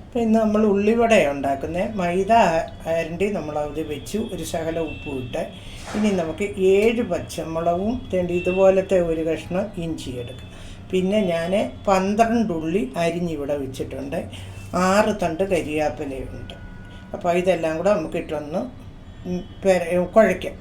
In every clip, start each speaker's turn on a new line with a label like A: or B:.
A: അപ്പോൾ ഇന്ന് നമ്മൾ ഉള്ളിവടയാണ് ഉണ്ടാക്കുന്നത്. മൈദ അരണ്ടി നമ്മളത് വെച്ചു, ഒരു ശകല ഉപ്പും ഇട്ട്. ഇനി നമുക്ക് 7 പച്ചമുളകും ഇതുപോലത്തെ ഒരു കഷ്ണം ഇഞ്ചി എടുക്കും. പിന്നെ ഞാൻ 12 ഉള്ളി അരിഞ്ഞിവിടെ വെച്ചിട്ടുണ്ട്, 6 തണ്ട് കരിയാപ്പിലയുണ്ട്. അപ്പോൾ ഇതെല്ലാം കൂടെ നമുക്ക് ഇട്ടൊന്ന് കുഴയ്ക്കാം.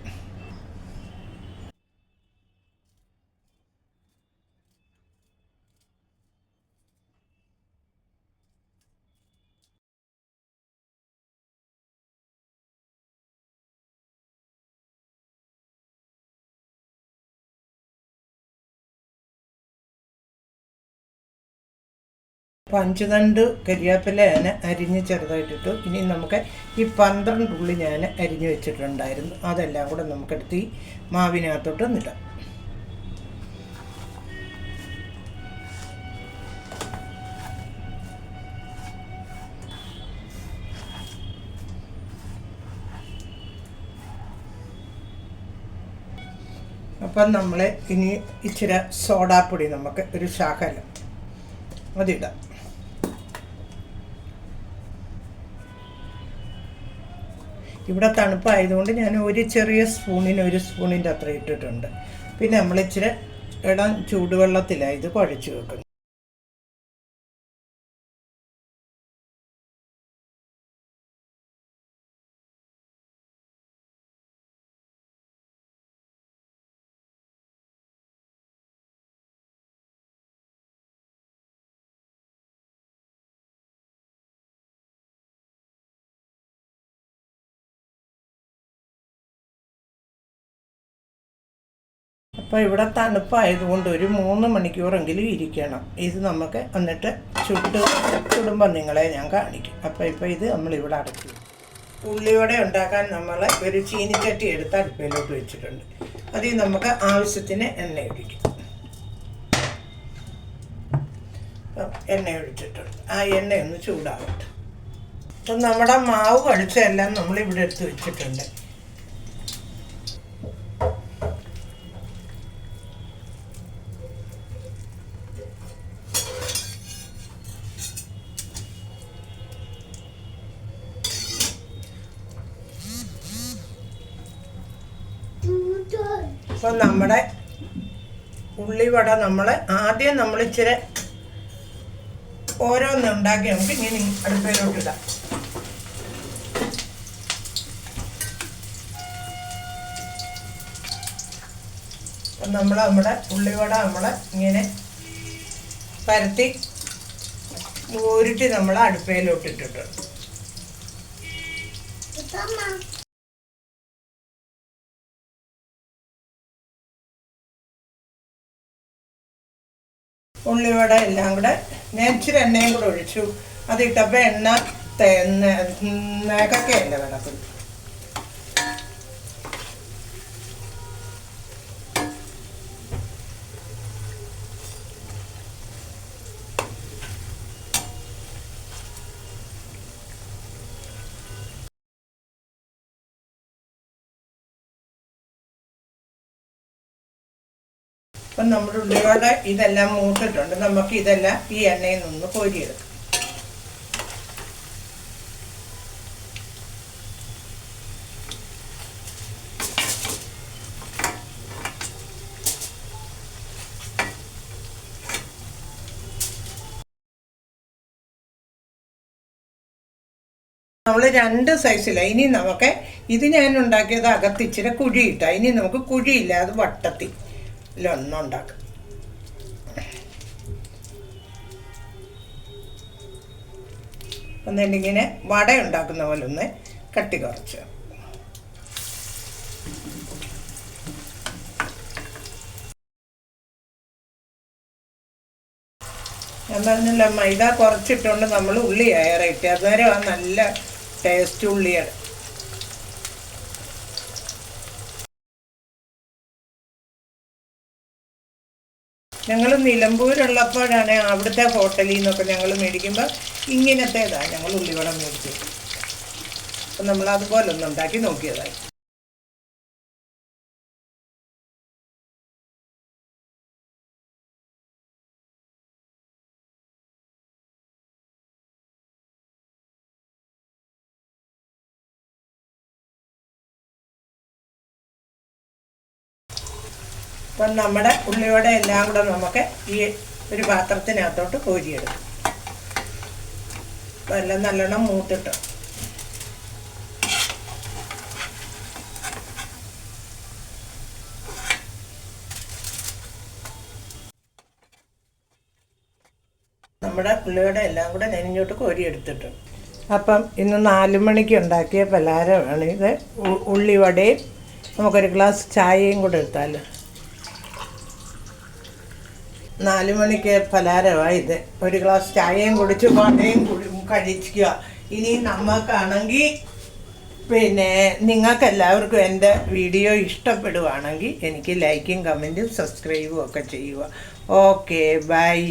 A: അപ്പോൾ 5 തണ്ട് കരിയാപ്പില ഞാൻ അരിഞ്ഞ് ചെറുതായിട്ടിട്ടു. ഇനി നമുക്ക് ഈ 12 ഉള്ളി ഞാൻ അരിഞ്ഞ് വെച്ചിട്ടുണ്ടായിരുന്നു, അതെല്ലാം കൂടെ നമുക്കെടുത്ത് ഈ മാവിനകത്തോട്ട് നിടാം. അപ്പം നമ്മൾ ഇനി ഇച്ചിരി സോഡാപ്പൊടി നമുക്ക് ഒരു ശകലം അതിടാം. ഇവിടെ തണുപ്പായതുകൊണ്ട് ഞാൻ ഒരു ചെറിയ സ്പൂണിന് 1 സ്പൂണിൻ്റെ അത്ര ഇട്ടിട്ടുണ്ട്. പിന്നെ നമ്മൾ ഇച്ചിരി ഇളം ചൂടുവെള്ളത്തിലാണ് ഇത് കുഴച്ച് വെക്കുന്നത്. അപ്പോൾ ഇവിടെ തണുപ്പായതുകൊണ്ട് ഒരു 3 മണിക്കൂറെങ്കിലും ഇരിക്കണം. ഇത് നമുക്ക് എന്നിട്ട് ചുടുമ്പോൾ നിങ്ങളെ ഞാൻ കാണിക്കും. അപ്പോൾ ഇത് നമ്മളിവിടെ അടച്ചു. ഉള്ളിവട ഉണ്ടാക്കാൻ നമ്മൾ ഒരു ചീനിച്ചട്ടി എടുത്ത് അടുപ്പിലോട്ട് വെച്ചിട്ടുണ്ട്. അതിൽ നമുക്ക് ആവശ്യത്തിന് എണ്ണ ഒഴിക്കും. എണ്ണ ഒഴിച്ചിട്ടുണ്ട്, ആ എണ്ണയൊന്ന് ചൂടാവട്ടെ. അപ്പം നമ്മുടെ മാവ് കഴിച്ചെല്ലാം നമ്മളിവിടെ എടുത്ത് വെച്ചിട്ടുണ്ട്. അപ്പം നമ്മുടെ ഉള്ളിവട ആദ്യം ഇച്ചിരി ഓരോന്നുണ്ടാക്കി നമുക്ക് ഇങ്ങനെ അടുപ്പിലോട്ടിടാം. അപ്പം നമ്മുടെ ഉള്ളിവട ഇങ്ങനെ പരത്തി ഉരുട്ടി അടുപ്പിലോട്ടിട്ടിട്ടുണ്ട്. ഉള്ളിവട എല്ലാം കൂടെ ഞാൻ ഇച്ചിരി എണ്ണയും കൂടെ ഒഴിച്ചു. അതിട്ടപ്പോൾ എണ്ണ നേക്കൊക്കെയല്ല കിടക്കും. അപ്പം നമ്മുടെ ഉള്ളിവട ഇതെല്ലാം മൂത്തിട്ടുണ്ട്. നമുക്ക് ഇതെല്ലാം ഈ എണ്ണയിൽ നിന്ന് കോരിയെടുക്കാം. നമ്മൾ 2 സൈസിലാണ്. ഇനി നമുക്ക് ഇത് ഞാൻ ഉണ്ടാക്കിയത് അകത്ത് ഇച്ചിരി കുഴിയിട്ട. ഇനി നമുക്ക് കുഴിയില്ല, അത് വട്ടത്തിൽ ഒന്നുണ്ടാക്കും. എന്നിട്ടിങ്ങനെ വട ഉണ്ടാക്കുന്ന പോലെ ഒന്ന് കട്ടി കുറച്ച്. ഞാൻ പറഞ്ഞില്ല, മൈദ കുറച്ചിട്ടുകൊണ്ട് നമ്മൾ ഉള്ളി ഏറെ ഇട്ട്, അന്നേരം നല്ല ടേസ്റ്റ് ഉള്ളിയാണ്. ഞങ്ങൾ നിലമ്പൂരുള്ളപ്പോഴാണ് അവിടുത്തെ ഹോട്ടലിൽ നിന്നൊക്കെ ഞങ്ങൾ മേടിക്കുമ്പോൾ ഇങ്ങനത്തേതാണ് ഞങ്ങൾ ഉള്ളിവട മേടിച്ചത്. അപ്പം നമ്മളതുപോലെ ഒന്ന് ഉണ്ടാക്കി നോക്കിയതായി. അപ്പം നമ്മുടെ ഉള്ളിവട എല്ലാം കൂടെ നമുക്ക് ഈ ഒരു പാത്രത്തിനകത്തോട്ട് കോരിയെടുക്കും. അപ്പം എല്ലാം നല്ലോണം മൂത്തിട്ട് നമ്മുടെ ഉള്ളിവട എല്ലാം കൂടെ നെനിഞ്ഞോട്ട് കോരിയെടുത്തിട്ട്. അപ്പം ഇന്ന് 4 മണിക്ക് ഉണ്ടാക്കിയ പലഹാരമാണ് ഇത്. ഉള്ളിവടയും നമുക്കൊരു ഗ്ലാസ് ചായയും കൂടെ എടുത്താലോ. 4 മണിക്ക് പലഹാരമാണ് ഇത്. ഒരു ഗ്ലാസ് ചായയും കുടിച്ച് വടയും കഴിക്കുക. ഇനി നമുക്കാണെങ്കിൽ നിങ്ങൾക്ക് എല്ലാവർക്കും എൻ്റെ വീഡിയോ ഇഷ്ടപ്പെടുവാണെങ്കിൽ എനിക്ക് ലൈക്കും കമൻറ്റും സബ്സ്ക്രൈബും ഒക്കെ ചെയ്യുക. Okay, by.